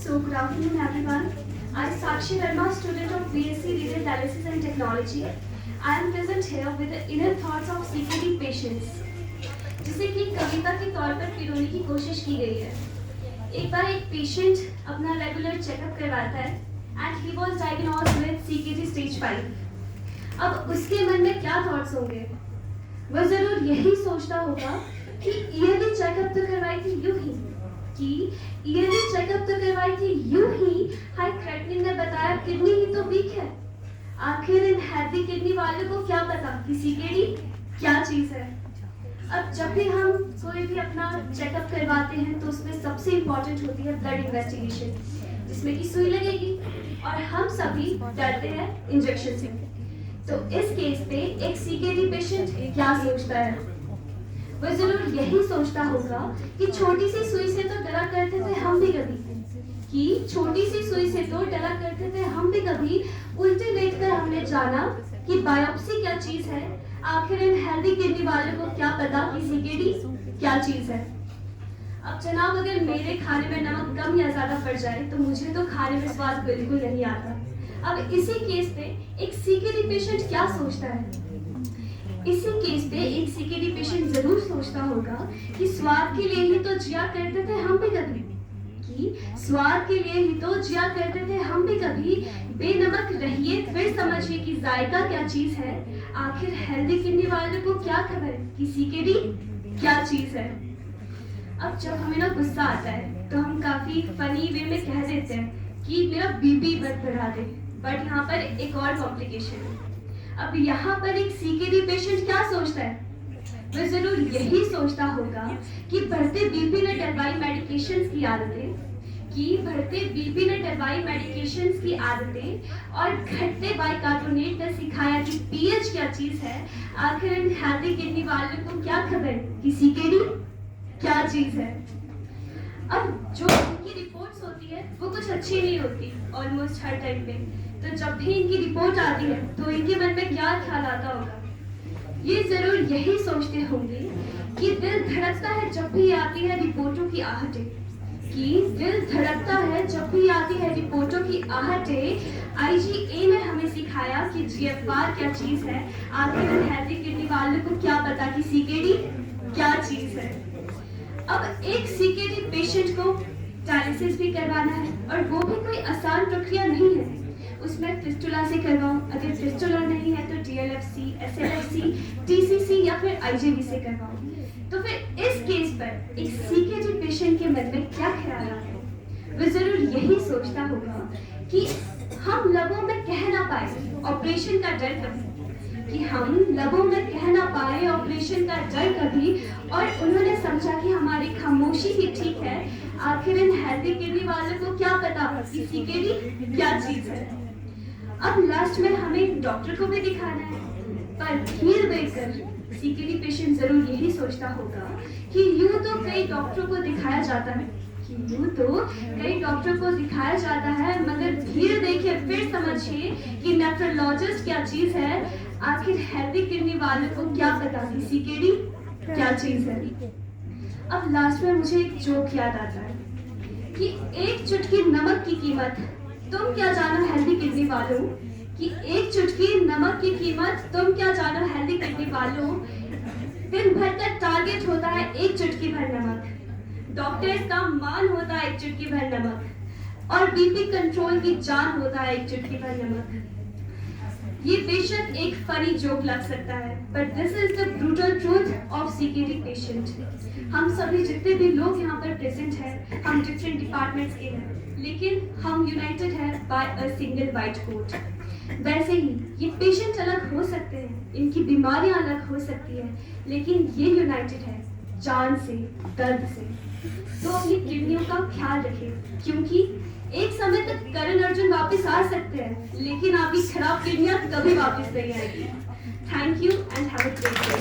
So good afternoon everyone. I am Sakshi Verma, student of BSc Renal Dialysis and Technology. I am present here with the inner thoughts of CKD patients, जिसे कि कविता के तौर पर पिरोने की कोशिश की गई है। एक बार एक पेशेंट अपना रेगुलर चेकअप करवाता है and he was diagnosed with CKD stage 5. अब उसके मन में क्या थॉट्स होंगे? वह जरूर यही सोचता होगा कि ईयरली चेकअप तो करवाई थी यूं ही, हाई क्रेटनिन ने बताया किडनी ही तो वीक है। आखिर इन हेल्दी किडनी वालों को क्या पता कि सीकेडी क्या चीज है। अब जब भी हम कोई भी अपना चेकअप करवाते हैं तो उसमें सबसे इम्पोर्टेंट होती है ब्लड इन्वेस्टिगेशन, जिसमें की सुई लगेगी और हम सभी डरते हैं इंजेक्शन से। तो इस केस पे एक सीकेडी पेशेंट क्या सोचता है? वह जरूर यही सोचता होगा कि छोटी सी सुई से तो डरा करते थे हम भी कभी, उल्टे लेटकर हमने जाना कि बायोप्सी क्या चीज है। आखिर इन हेल्दी किडनी वालों को क्या पता कि सीकेडी क्या चीज है। अब जनाब, अगर मेरे खाने में नमक कम या ज्यादा पड़ जाए तो मुझे तो खाने में स्वाद बिल्कुल नहीं आता। अब इसी केस पे एक सीकेडी पेशेंट क्या सोचता है? इसी केस पे एक सीकेडी पेशेंट जरूर सोचता होगा कि स्वाद के लिए ही तो जिया करते थे हम भी कभी, बेनमक रहिए फिर समझिए कि जायका क्या चीज है। आखिर हेल्दी किडनी वालों को क्या खबर कि सीकेडी क्या चीज है। अब जब हमें ना गुस्सा आता है तो हम काफी फनी वे में कह देते हैं कि मेरा बीपी मत बढ़ा दे, बट यहाँ पर एक और कॉम्प्लिकेशन है। अब यहाँ पर एक सीकेडी पेशेंट क्या सोचता है? वह जरूर यही सोचता होगा कि बढ़ते बीपी ने डरवाई मेडिकेशंस की आदतें और घटते बाइकार्बोनेट ने सिखाया कि पीएच क्या चीज है। आखिर इन हेल्दी किडनी वालों को क्या खबर कि सीकेडी क्या चीज है। अब जो इनकी रिपोर्ट्स होती है वो कुछ अच्छी नहीं होती ऑलमोस्ट हर टाइम पे। तो जब भी इनकी रिपोर्ट आती है तो इनके मन में क्या ख्याल आता होगा? ये जरूर यही सोचते होंगे कि दिल धड़कता है जब भी आती है रिपोर्टों की आहटें। आईजीए ने हमें सिखाया कि जीएफआर क्या चीज है। आखिर हेल्दी किडनी वालों को क्या पता कि सीकेडी क्या चीज है। अब एक सीकेडी पेशेंट को डायलिसिस भी करवाना है और वो भी कोई आसान प्रक्रिया नहीं है। उसमें फिस्टुला से करवाऊं, अगर फिस्टुला नहीं है तो डीएलएफसी, एसएलएफसी, टीसीसी या फिर आईजीवी से करवाऊं। तो फिर इस केस पर एक सीकेडी पेशेंट के मन में क्या ख्याल आता है? वह जरूर यही सोचता होगा कि हम लबों में कह ना पाए ऑपरेशन का डर कभी, और उन्होंने समझा कि हमारी खामोशी ही ठीक है। आखिर इन हेल्दी किडनी वालों को क्या पता कि सीकेडी क्या चीज है। अब लास्ट में हमें डॉक्टर को भी दिखाना है, पर भीड़ देखकर सीकेडी पेशेंट जरूर यही सोचता होगा कि यूं तो कई डॉक्टरों को दिखाया जाता है, मगर भीड़ देखिए फिर समझिए कि नेफ्रोलॉजिस्ट क्या चीज है। आखिर हेल्दी किडनी वालों को क्या पता कि सीकेडी क्या चीज है। अब लास्ट में मुझे एक जोक याद आता है कि एक चुटकी नमक की कीमत तुम क्या जानो हेल्दी किडनी वालों, दिन भर का टारगेट होता है एक चुटकी भर नमक, डॉक्टर्स का मान होता है एक चुटकी भर नमक, और बीपी कंट्रोल की जान होता है एक चुटकी भर नमक। ये बेशक एक फनी जोक लग सकता है, but this is the brutal truth of CKD patient. हम सभी जितने भी लोग यहाँ पर प्रेजेंट हैं, हम डिफरेंट डिपार्टमेंट्स के हैं, लेकिन हम यूनाइटेड है by a single white coat. वैसे ही ये पेशेंट अलग हो सकते हैं, इनकी बीमारियां अलग हो सकती है, लेकिन ये यूनाइटेड है जान से, दर्द से। तो अपनी किडनियों का ख्याल रखें, क्योंकि एक समय तक करण अर्जुन वापस आ सकते हैं, लेकिन आपकी खराब किडनियां कभी वापस नहीं आएगी। Thank you and have a great day.